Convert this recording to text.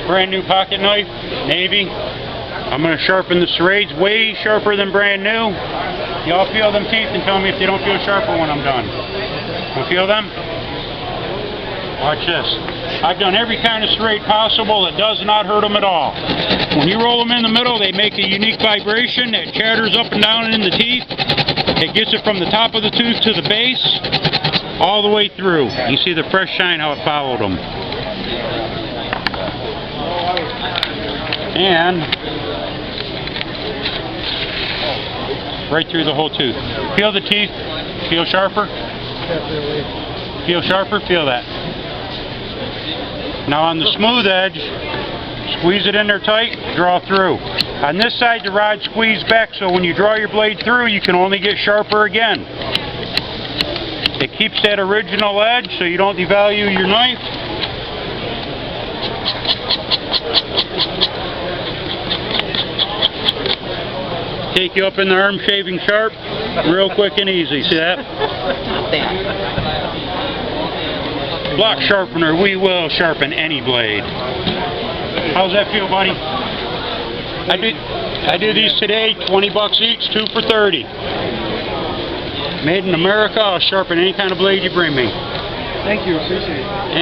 brand new pocket knife, navy. I'm going to sharpen the serrades, way sharper than brand new. Y'all feel them teeth and tell me if they don't feel sharper when I'm done. You feel them? Watch this. I've done every kind of serrate possible. It does not hurt them at all. When you roll them in the middle, they make a unique vibration that chatters up and down in the teeth. It gets it from the top of the tooth to the base, all the way through. You see the fresh shine, how it followed them. And right through the whole tooth. Feel the teeth. Feel sharper? Feel sharper? Feel that. Now on the smooth edge, squeeze it in there tight, draw through. On this side, the rod squeezed back, so when you draw your blade through, you can only get sharper again. It keeps that original edge so you don't devalue your knife. Take you up in the arm, shaving sharp, real quick and easy. See that? Block Sharpener, we will sharpen any blade. How's that feel, buddy? I do these today, 20 bucks each, 2 for 30. Made in America, I'll sharpen any kind of blade you bring me. Thank you, appreciate it.